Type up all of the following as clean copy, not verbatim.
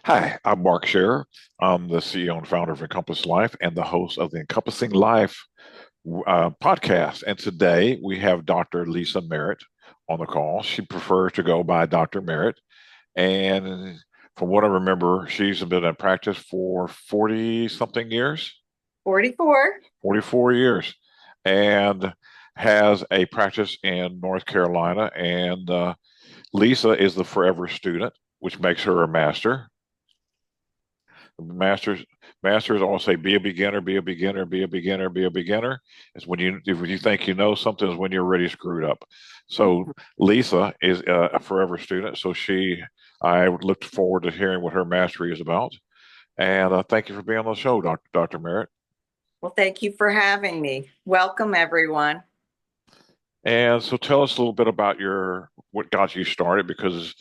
Hi, I'm Mark Scherer. I'm the CEO and founder of Encompass Life and the host of the Encompassing Life podcast. And today we have Dr. Lisa Merritt on the call. She prefers to go by Dr. Merritt. And from what I remember, she's been in practice for 40 something years, 44. 44 years, and has a practice in North Carolina. And Lisa is the forever student, which makes her a master. Masters masters always say be a beginner, be a beginner, be a beginner, be a beginner. It's when you think you know something is when you're already screwed up. So Lisa is a forever student. I looked forward to hearing what her mastery is about. And thank you for being on the show, Dr. Merritt. Well, thank you for having me. Welcome, everyone. And so tell us a little bit about what got you started, because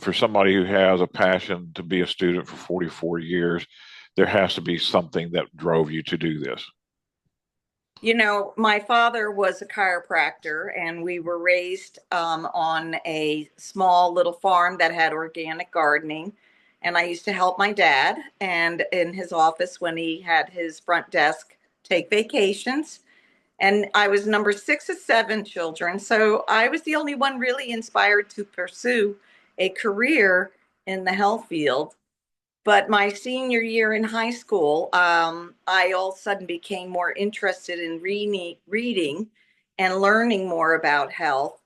for somebody who has a passion to be a student for 44 years, there has to be something that drove you to do this. My father was a chiropractor, and we were raised on a small little farm that had organic gardening. And I used to help my dad and in his office when he had his front desk take vacations. And I was number six of seven children. So I was the only one really inspired to pursue a career in the health field. But my senior year in high school, I all of a sudden became more interested in reading and learning more about health.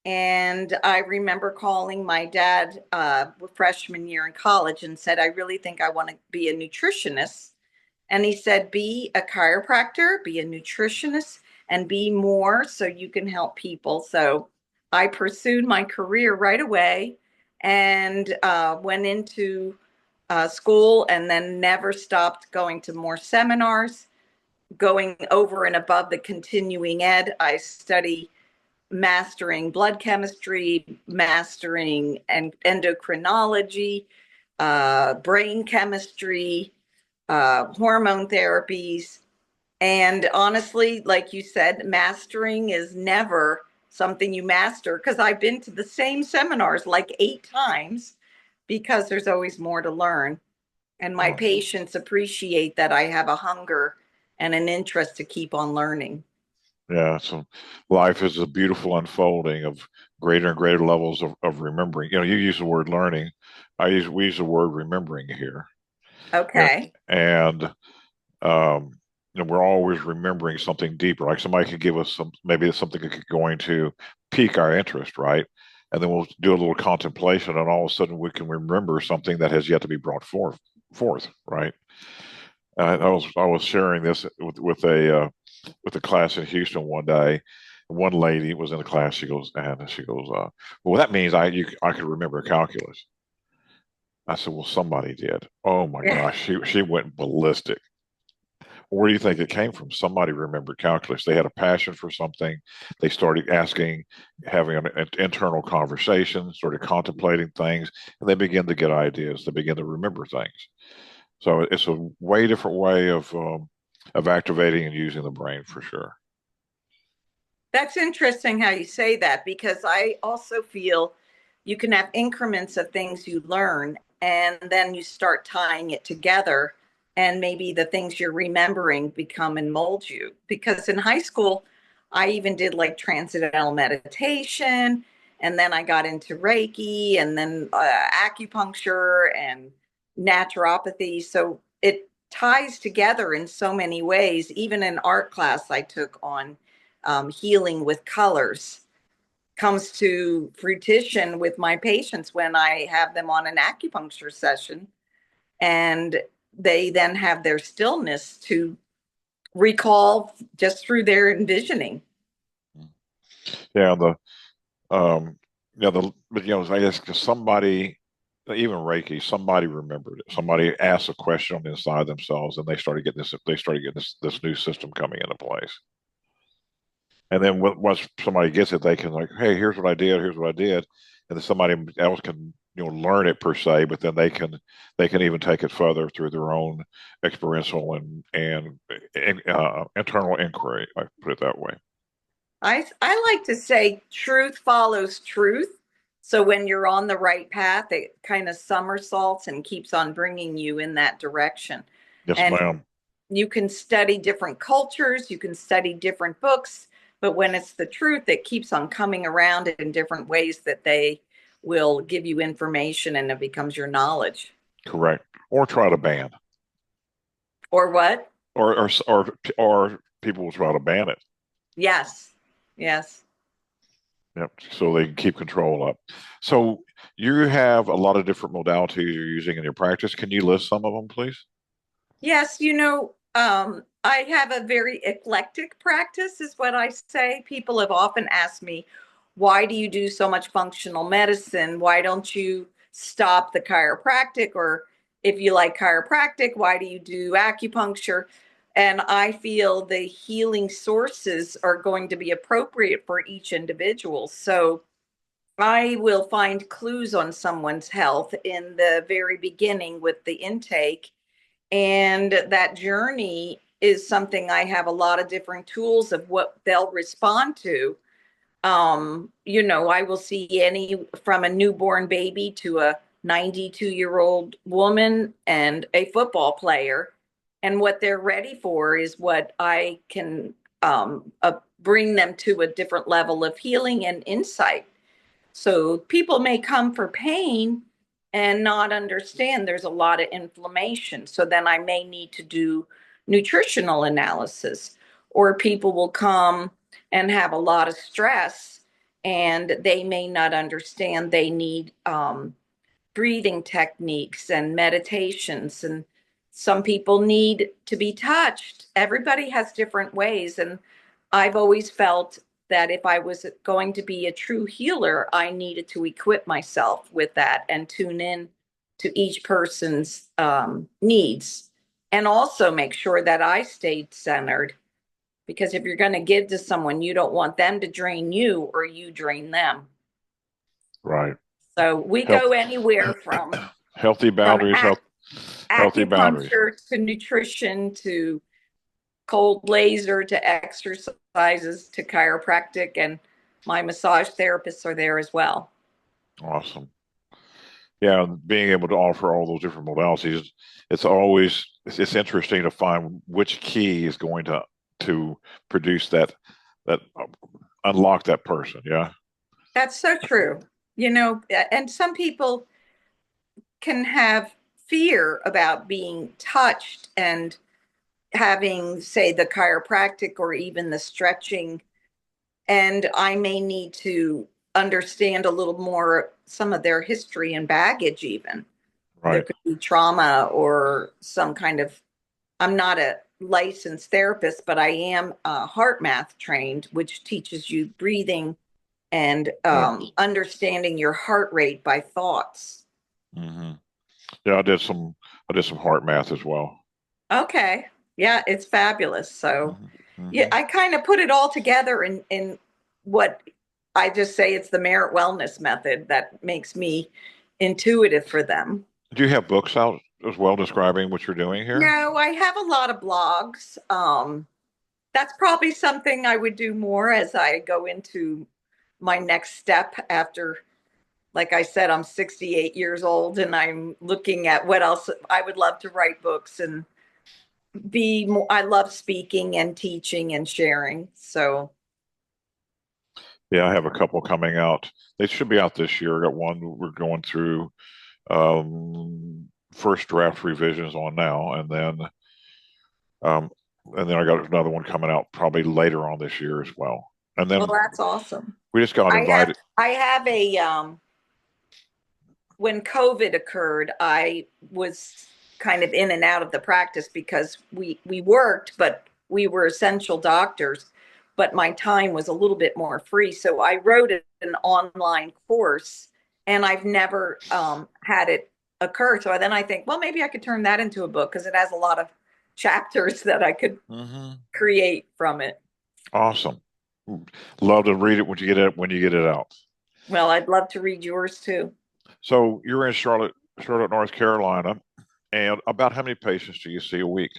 And I remember calling my dad freshman year in college and said, I really think I want to be a nutritionist. And he said, be a chiropractor, be a nutritionist, and be more so you can help people. So I pursued my career right away and went into school and then never stopped going to more seminars, going over and above the continuing ed. I study mastering blood chemistry, mastering and endocrinology, brain chemistry, hormone therapies. And honestly, like you said, mastering is never something you master because I've been to the same seminars like 8 times because there's always more to learn. And my Uh, patients appreciate that I have a hunger and an interest to keep on learning. Yeah, so life is a beautiful unfolding of greater and greater levels of remembering. You use the word learning. We use the word remembering here. Yeah, Okay. and we're always remembering something deeper. Like somebody could give us maybe something that could going to pique our interest, right? And then we'll do a little contemplation, and all of a sudden we can remember something that has yet to be brought forth, right? I was sharing this with a class in Houston one day. One lady was in the class. Well, that means I could remember calculus. I said, well, somebody did. Oh my gosh, she went ballistic. Where do you think it came from? Somebody remembered calculus. They had a passion for something. They started asking, having an internal conversation, started contemplating things, and they begin to get ideas. They begin to remember things. So it's a way different way of activating and using the brain for sure. That's interesting how you say that because I also feel you can have increments of things you learn and then you start tying it together and maybe the things you're remembering become and mold you. Because in high school, I even did like transcendental meditation and then I got into Reiki and then acupuncture and naturopathy. So it ties together in so many ways. Even in art class I took on healing with colors comes to fruition with my patients when I have them on an acupuncture session and they then have their stillness to recall just through their envisioning. Yeah, um, but I guess 'cause somebody, even Reiki, somebody remembered it. Somebody asked a question on the inside themselves, and they started getting this new system coming into place. And then once somebody gets it, they can like, hey, here's what I did, here's what I did, and then somebody else can learn it per se, but then they can even take it further through their own experiential and internal inquiry. I put it that way. I like to say truth follows truth. So when you're on the right path, it kind of somersaults and keeps on bringing you in that direction. Yes, And ma'am. you can study different cultures, you can study different books, but when it's the truth, it keeps on coming around in different ways that they will give you information and it becomes your knowledge. Correct. Or try to ban, Or what? or people will try to ban it. Yes. Yes. Yep. So they can keep control up. So you have a lot of different modalities you're using in your practice. Can you list some of them, please? Yes, I have a very eclectic practice, is what I say. People have often asked me, why do you do so much functional medicine? Why don't you stop the chiropractic? Or if you like chiropractic, why do you do acupuncture? And I feel the healing sources are going to be appropriate for each individual. So I will find clues on someone's health in the very beginning with the intake, and that journey is something I have a lot of different tools of what they'll respond to. I will see any from a newborn baby to a 92-year-old woman and a football player. And what they're ready for is what I can bring them to a different level of healing and insight. So people may come for pain and not understand there's a lot of inflammation. So then I may need to do nutritional analysis, or people will come and have a lot of stress and they may not understand they need breathing techniques and meditations. And some people need to be touched. Everybody has different ways. And I've always felt that if I was going to be a true healer, I needed to equip myself with that and tune in to each person's needs, and also make sure that I stayed centered. Because if you're going to give to someone, you don't want them to drain you or you drain them. Right. So we Health, go anywhere from healthy from boundaries, healthy boundaries. acupuncture to nutrition to cold laser to exercises to chiropractic, and my massage therapists are there as well. Awesome. Yeah, and being able to offer all those different modalities, it's interesting to find which key is going to produce that unlock that person. Yeah. That's so true. And some people can have fear about being touched and having, say, the chiropractic or even the stretching. And I may need to understand a little more some of their history and baggage, even. There Right. could be trauma or some kind of, I'm not a licensed therapist, but I am heart math trained, which teaches you breathing and Right. understanding your heart rate by thoughts. Hmm. Yeah, I did some heart math as well. Okay. Yeah, it's fabulous. So, Hmm. yeah, Hmm. I kind of put it all together in what I just say it's the Merritt Wellness method that makes me intuitive for them. Do you have books out as well describing what you're doing here? No, I have a lot of blogs. That's probably something I would do more as I go into my next step after, like I said, I'm 68 years old and I'm looking at what else I would love to write books and be more. I love speaking and teaching and sharing. So, Yeah, I have a couple coming out. They should be out this year. I got one we're going through first draft revisions on now, um, and then I got another one coming out probably later on this year as well. And well, then that's awesome. we just got invited. I have a when COVID occurred, I was kind of in and out of the practice because we worked, but we were essential doctors. But my time was a little bit more free, so I wrote an online course, and I've never had it occur. So then I think, well, maybe I could turn that into a book because it has a lot of chapters that I could Hmm. create from it. Awesome. Love to read it when you get it out. Well, I'd love to read yours too. So you're in Charlotte, North Carolina, and about how many patients do you see a week?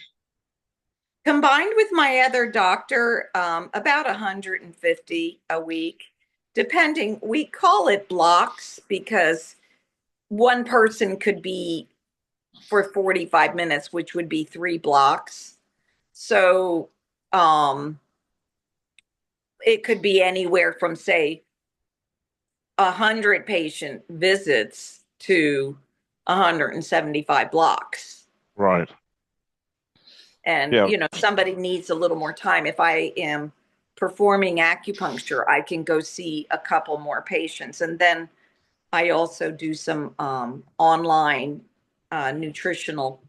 Combined with my other doctor, about 150 a week. depending, we call it blocks because one person could be for 45 minutes, which would be 3 blocks. So it could be anywhere from, say, 100 patient visits to 175 blocks. Right. And, Yeah. somebody needs a little more time. If I am performing acupuncture, I can go see a couple more patients. And then I also do some online nutritional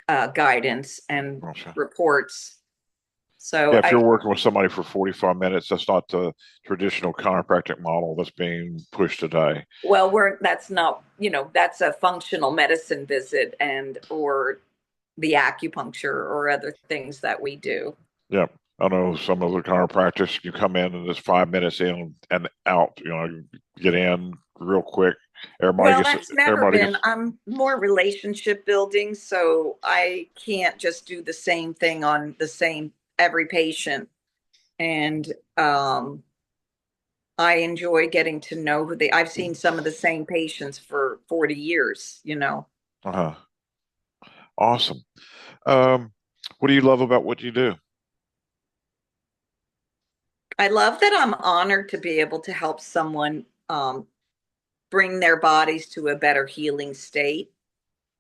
guidance and Okay. reports. Yeah, So if you're working with somebody for 45 minutes, that's not the traditional chiropractic model that's being pushed today. well, that's not, that's a functional medicine visit and or the acupuncture or other things that we do. Yeah. I know some of the chiropractors, you come in and it's 5 minutes in and out, you get in real quick. Well, that's never Everybody been, gets, I'm more relationship building, so I can't just do the same thing on the same every patient. And I enjoy getting to know I've seen some of the same patients for 40 years. uh-huh. Awesome. What do you love about what you do? I love that I'm honored to be able to help someone bring their bodies to a better healing state.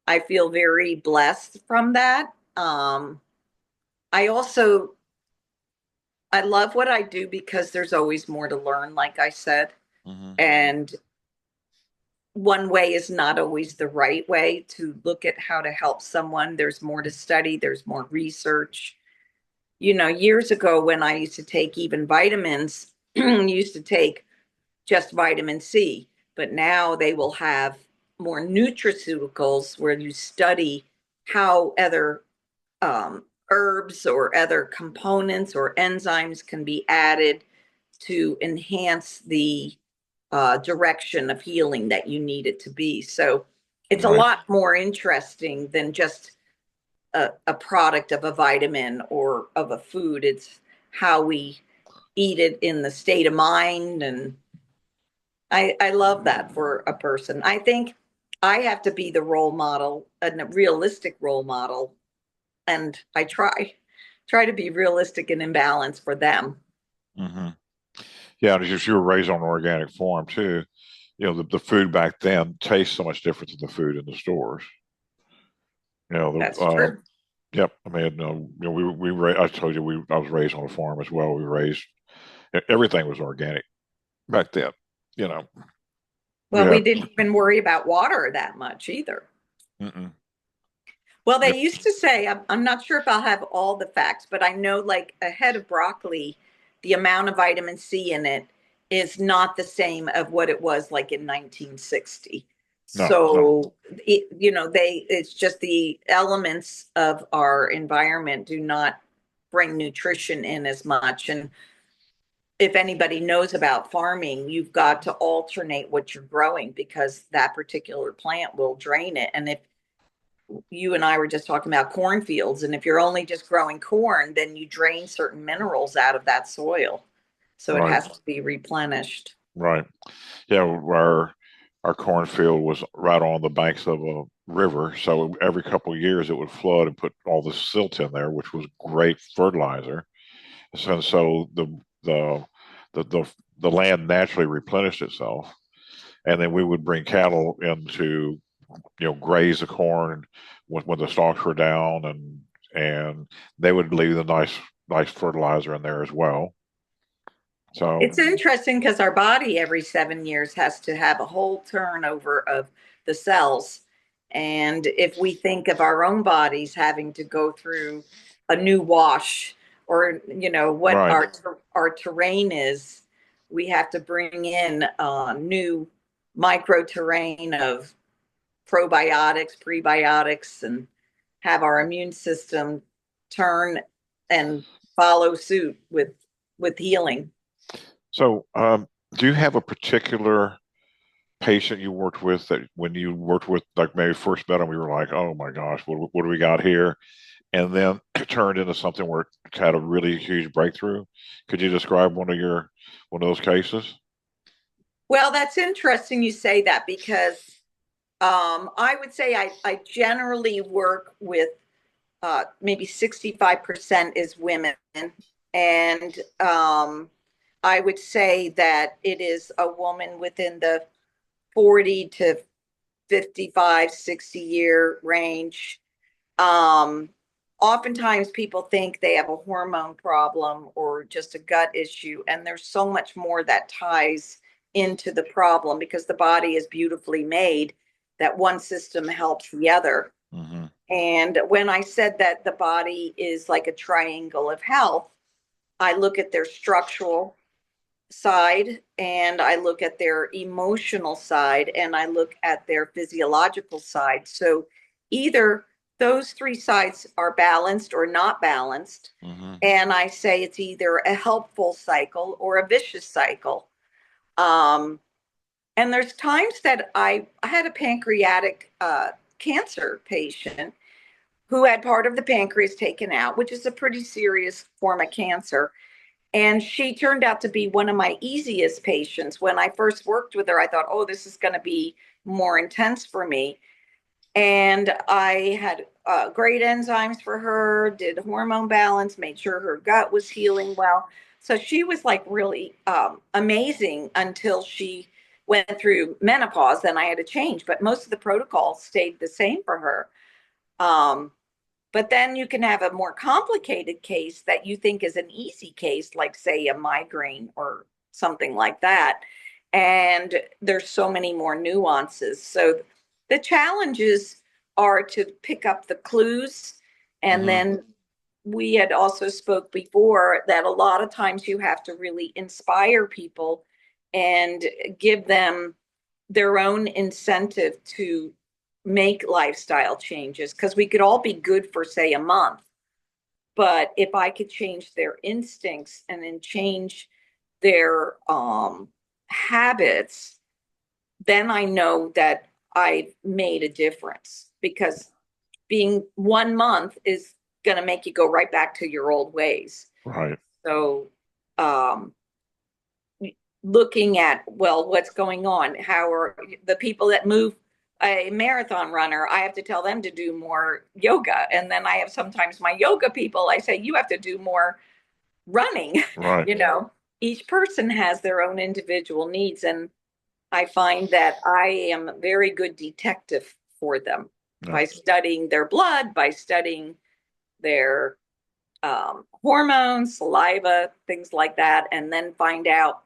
I feel very blessed from that. I also I love what I do because there's always more to learn, like I said. Hmm. And one way is not always the right way to look at how to help someone. There's more to study, there's more research. Years ago when I used to take even vitamins, used to take just vitamin C, but now they will have more nutraceuticals where you study how other herbs or other components or enzymes can be added to enhance the direction of healing that you need it to be. So it's a Right. lot more interesting than just a product of a vitamin or of a food. It's how we eat it in the state of mind. And I love that for a person. I think I have to be the role model, a realistic role model, and I try to be realistic and in balance for them. Hmm. Yeah, because you were raised on organic farm too. The food back then tastes so much different than the food in the stores. That's true. Yep. I mean, I told you I was raised on a farm as well. Everything was organic back then. You know, we Well, we had, didn't even worry about water that much either. mm-mm. Well, they Yep. used to say, I'm not sure if I'll have all the facts, but I know like a head of broccoli, the amount of vitamin C in it is not the same of what it was like in 1960. No, no, So, it's just the elements of our environment do not bring nutrition in as much. And if anybody knows about farming, you've got to alternate what you're growing because that particular plant will drain it. And if you and I were just talking about cornfields, and if you're only just growing corn, then you drain certain minerals out of that soil. So it right, has to be replenished. right. Yeah, our cornfield was right on the banks of a river, so every couple of years it would flood and put all the silt in there, which was great fertilizer. So the the the, the land naturally replenished itself, and then we would bring cattle in to graze the corn when the stalks were down, and they would leave the nice fertilizer in there as well. So It's interesting because our body every 7 years has to have a whole turnover of the cells. And if we think of our own bodies having to go through a new wash or, what right, our terrain is, we have to bring in a new micro terrain of probiotics, prebiotics, and have our immune system turn and follow suit with healing. so do you have a particular patient you worked with that when you worked with, like, maybe first met them, we were like, oh my gosh, what do we got here? And then it turned into something where it had a really huge breakthrough. Could you describe one of those cases? Well, that's interesting you say that because I would say I generally work with maybe 65% is women. And I would say that it is a woman within the 40 to 55, 60-year range. Um, Oftentimes people think they have a hormone problem or just a gut issue, and there's so much more that ties into the problem because the body is beautifully made that one system helps the other. Hmm. And when I said that the body is like a triangle of health, I look at their structural side and I look at their emotional side and I look at their physiological side. So either those three sides are balanced or not balanced. Hmm. And I say it's either a helpful cycle or a vicious cycle. Um, and there's times that I had a pancreatic cancer patient who had part of the pancreas taken out, which is a pretty serious form of cancer. And she turned out to be one of my easiest patients. When I first worked with her, I thought, oh, this is going to be more intense for me. And I had great enzymes for her, did hormone balance, made sure her gut was healing well. So she was like really amazing until she went through menopause. Then I had to change, but most of the protocols stayed the same for her. Um, but then you can have a more complicated case that you think is an easy case, like, say, a migraine or something like that. And there's so many more nuances. So the challenges are to pick up the clues. And Hmm. then we had also spoke before that a lot of times you have to really inspire people and give them their own incentive to make lifestyle changes because we could all be good for say a month, but if I could change their instincts and then change their habits, then I know that I've made a difference because being 1 month is going to make you go right back to your old ways. Right. So um looking at, well, what's going on, how are the people that move, a marathon runner, I have to tell them to do more yoga, and then I have sometimes my yoga people, I say you have to do more running. Right. you know each person has their own individual needs, and I find that I am a very good detective for them Yeah. by studying their blood, by studying their hormones, saliva, things like that, and then find out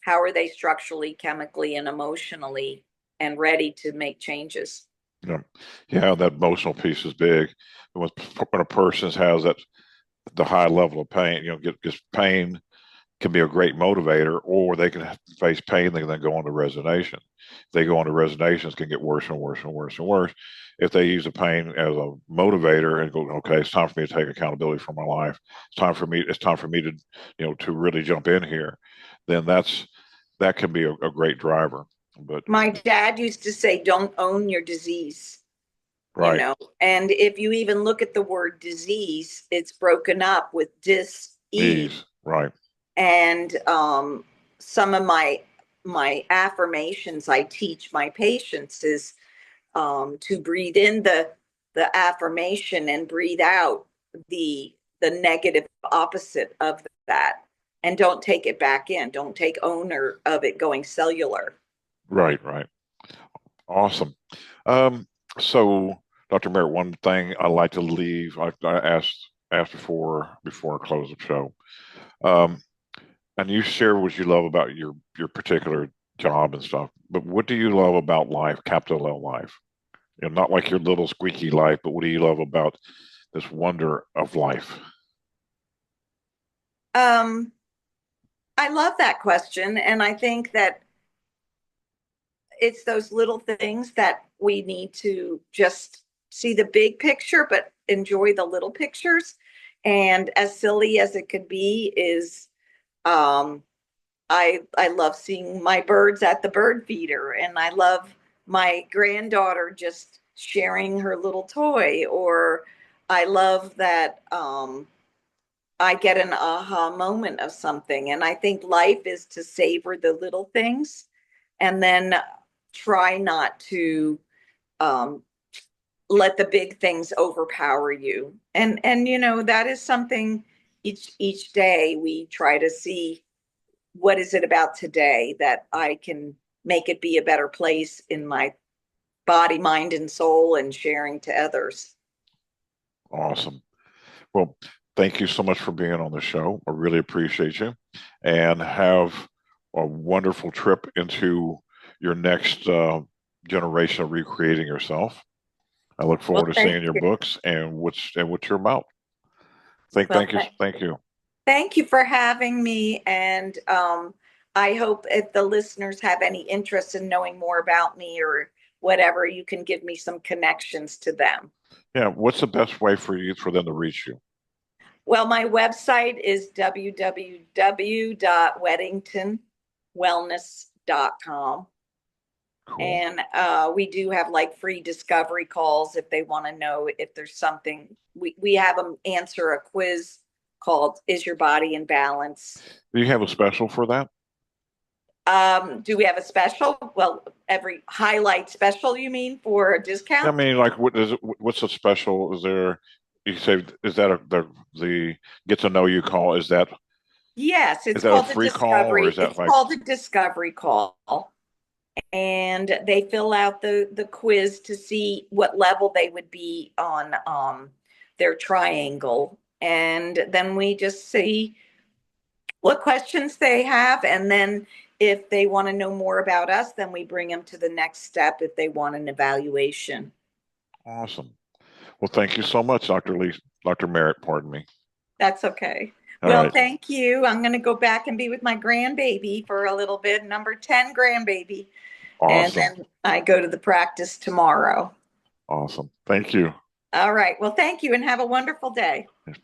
how are they structurally, chemically, and emotionally and ready to make changes. Yeah. Yeah. That emotional piece is big. When a person has that the high level of pain, gets pain can be a great motivator, or they can face pain and then go on to resignation. If they go on to resignations, can get worse and worse and worse and worse. If they use the pain as a motivator and go, okay, it's time for me to take accountability for my life. It's time for me to, to really jump in here. Then that can be a great driver. But My dad used to say, don't own your disease, you right, know. And if you even look at the word disease, it's broken up with dis-ease. ease, right, And some of my affirmations I teach my patients is to breathe in the affirmation and breathe out the negative opposite of that, and don't take it back in, don't take owner of it going cellular. right, right. Awesome. Um, so, Dr. Merritt, one thing I like to leave, I asked before I close the show. Um, and you share what you love about your particular job and stuff. But what do you love about life, capital L life? Not like your little squeaky life, but what do you love about this wonder of life? um I love that question, and I think that it's those little things that we need to just see the big picture but enjoy the little pictures. And as silly as it could be is um I love seeing my birds at the bird feeder, and I love my granddaughter just sharing her little toy, or I love that I get an aha moment of something. And I think life is to savor the little things and then try not to um, let the big things overpower you. And that is something each day we try to see what is it about today that I can make it be a better place in my body, mind, and soul and sharing to others. Awesome. Well, thank you so much for being on the show. I really appreciate you, and have a wonderful trip into your next generation of recreating yourself. I look Well, forward to thank seeing your you. books and what you're about. Well, Thank you. thank you for having me. And I hope if the listeners have any interest in knowing more about me or whatever, you can give me some connections to them. Yeah, what's the best way for them to reach you? Well, my website is www.weddingtonwellness.com. Cool. And we do have like free discovery calls if they want to know if there's something. We have them answer a quiz called Is Your Body in Balance? Do you have a special for that? Do we have a special? Well, every highlight special, you mean, for a I discount? mean, like, what's the special? Is there? You say is that the get to know you call? Yes, Is it's that a called the free call or is discovery. that It's like? called the discovery call. And they fill out the quiz to see what level they would be on their triangle. And then we just see what questions they have. And then if they want to know more about us, then we bring them to the next step if they want an evaluation. Awesome. Well, thank you so much, Dr. Merritt, pardon me. That's okay. All Well, right. thank you. I'm going to go back and be with my grandbaby for a little bit, number 10 grandbaby. And Awesome. then I go to the practice tomorrow. Awesome. Thank you. All right. Well, thank you and have a wonderful day. Yes,